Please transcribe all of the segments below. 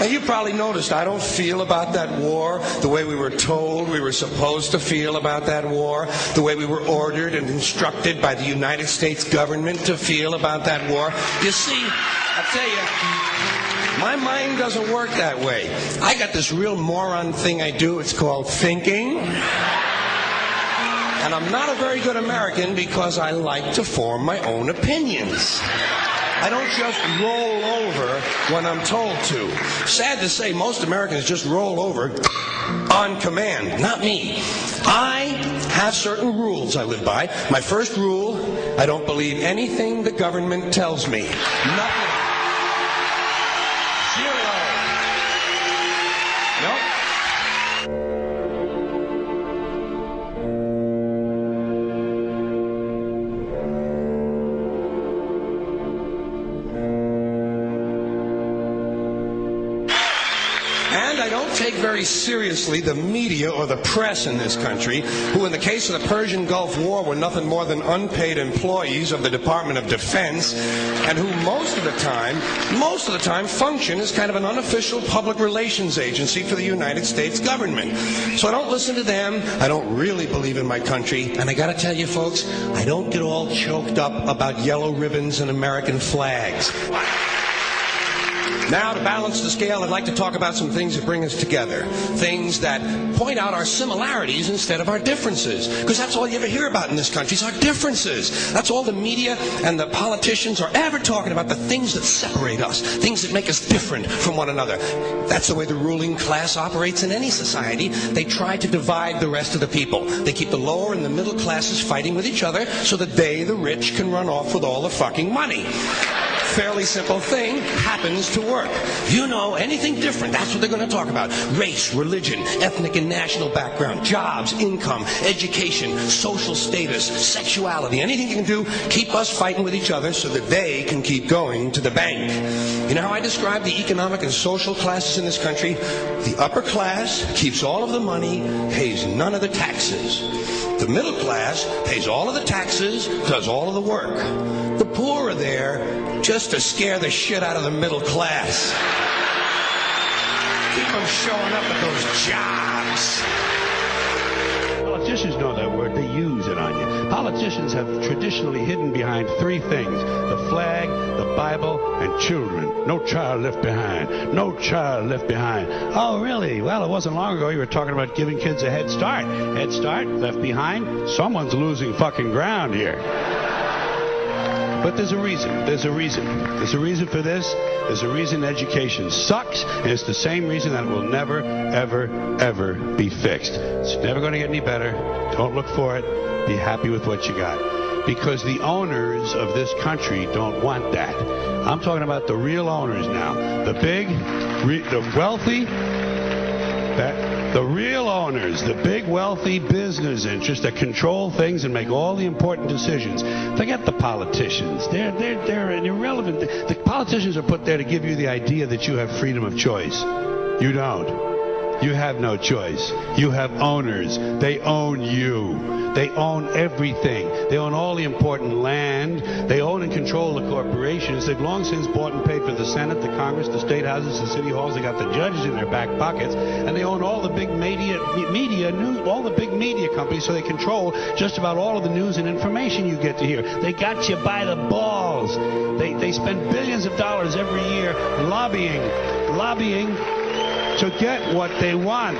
Now, you probably noticed I don't feel about that war the way we were told we were supposed to feel about that war, the way we were ordered and instructed by the United States government to feel about that war. You see, I tell you, my mind doesn't work that way. I got this real moron thing I do. It's called thinking. And I'm not a very good American because I like to form my own opinions. I don't just roll over when I'm told to. Sad to say, most Americans just roll over on command. Not me. I have certain rules I live by. My first rule, I don't believe anything the government tells me. Nothing. Zero. Nope. And I don't take very seriously the media or the press in this country, who in the case of the Persian Gulf War were nothing more than unpaid employees of the Department of Defense, and who most of the time function as kind of an unofficial public relations agency for the United States government. So I don't listen to them. I don't really believe in my country. And I gotta tell you folks, I don't get all choked up about yellow ribbons and American flags. Now, to balance the scale, I'd like to talk about some things that bring us together. Things that point out our similarities instead of our differences. Because that's all you ever hear about in this country is our differences. That's all the media and the politicians are ever talking about, the things that separate us, things that make us different from one another. That's the way the ruling class operates in any society. They try to divide the rest of the people. They keep the lower and the middle classes fighting with each other so that they, the rich, can run off with all the fucking money. Fairly simple thing, happens to work. You know, anything different, that's what they're going to talk about. Race, religion, ethnic and national background, jobs, income, education, social status, sexuality, anything you can do, keep us fighting with each other so that they can keep going to the bank. You know how I describe the economic and social classes in this country? The upper class keeps all of the money, pays none of the taxes. The middle class pays all of the taxes, does all of the work. The poor are there just to scare the shit out of the middle class. Keep them showing up at those jobs. Politicians know that word. They use it on you. Politicians have traditionally hidden behind three things: the flag, the Bible, and children. No child left behind. No child left behind. Oh, really? Well, it wasn't long ago you were talking about giving kids a head start. Head start, left behind. Someone's losing fucking ground here. But there's a reason. There's a reason. There's a reason for this. There's a reason education sucks, and it's the same reason that it will never, ever, ever be fixed. It's never going to get any better. Don't look for it. Be happy with what you got. Because the owners of this country don't want that. I'm talking about the real owners now. The big, the wealthy, the real owners, the big wealthy business interests that control things and make all the important decisions. Forget the politicians. They're irrelevant. The politicians are put there to give you the idea that you have freedom of choice. You don't. You have no choice. You have owners. They own you. They own everything. They own all the important land. They own and control the corporations. They've long since bought and paid for the Senate, the Congress, the state houses, the city halls. They got the judges in their back pockets, and they own all the big media news, all the big media companies. So they control just about all of the news and information you get to hear. They got you by the balls. They spend billions of dollars every year lobbying to get what they want.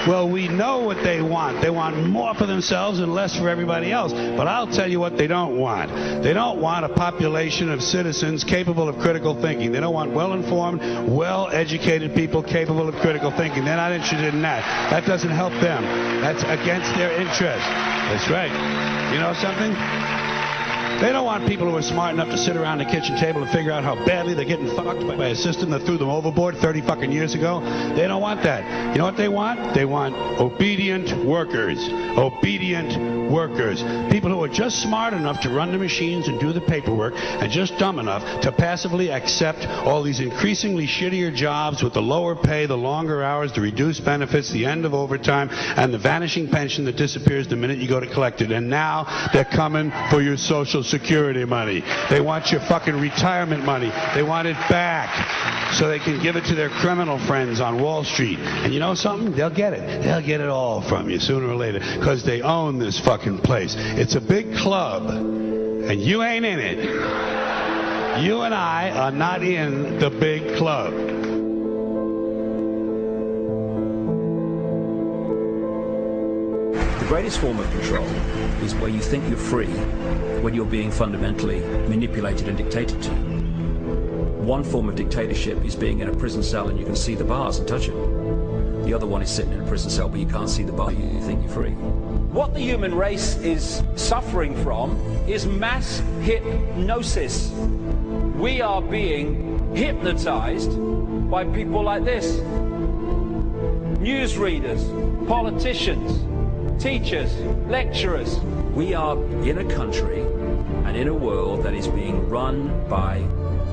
Well, we know what they want. They want more for themselves and less for everybody else. But I'll tell you what they don't want. They don't want a population of citizens capable of critical thinking. They don't want well-informed, well-educated people capable of critical thinking. They're not interested in that. That doesn't help them. That's against their interest. That's right. You know something? They don't want people who are smart enough to sit around the kitchen table and figure out how badly they're getting fucked by a system that threw them overboard 30 fucking years ago. They don't want that. You know what they want? They want obedient workers. Obedient workers. People who are just smart enough to run the machines and do the paperwork, and just dumb enough to passively accept all these increasingly shittier jobs with the lower pay, the longer hours, the reduced benefits, the end of overtime, and the vanishing pension that disappears the minute you go to collect it. And now they're coming for your Social Social Security money. They want your fucking retirement money. They want it back so they can give it to their criminal friends on Wall Street. And you know something? They'll get it. They'll get it all from you sooner or later because they own this fucking place. It's a big club, and you ain't in it. You and I are not in the big club. The greatest form of control is where you think you're free when you're being fundamentally manipulated and dictated to. One form of dictatorship is being in a prison cell and you can see the bars and touch them. The other one is sitting in a prison cell but you can't see the bar, you think you're free. What the human race is suffering from is mass hypnosis. We are being hypnotized by people like this. Newsreaders, politicians, teachers, lecturers. We are in a country and in a world that is being run by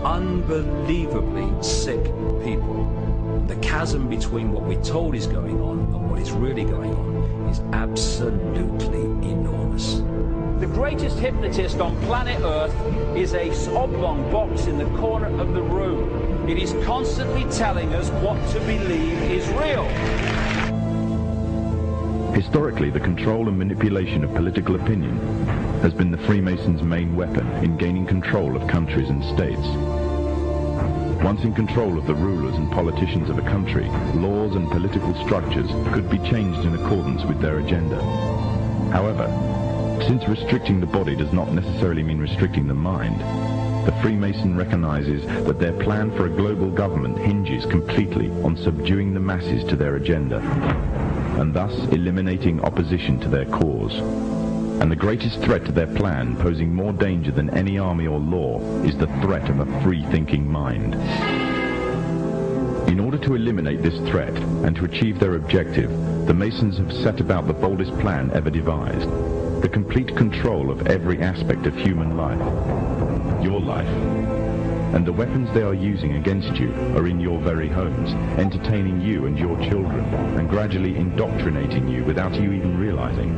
unbelievably sick people. The chasm between what we're told is going on and what is really going on is absolutely enormous. The greatest hypnotist on planet Earth is a oblong box in the corner of the room. It is constantly telling us what to believe is real. Historically, the control and manipulation of political opinion has been the Freemasons' main weapon in gaining control of countries and states. Once in control of the rulers and politicians of a country, laws and political structures could be changed in accordance with their agenda. However, since restricting the body does not necessarily mean restricting the mind, the Freemason recognizes that their plan for a global government hinges completely on subduing the masses to their agenda, and thus eliminating opposition to their cause. And the greatest threat to their plan, posing more danger than any army or law, is the threat of a free-thinking mind. In order to eliminate this threat and to achieve their objective, the Masons have set about the boldest plan ever devised: the complete control of every aspect of human life, your life. And the weapons they are using against you are in your very homes, entertaining you and your children, and gradually indoctrinating you without you even realizing.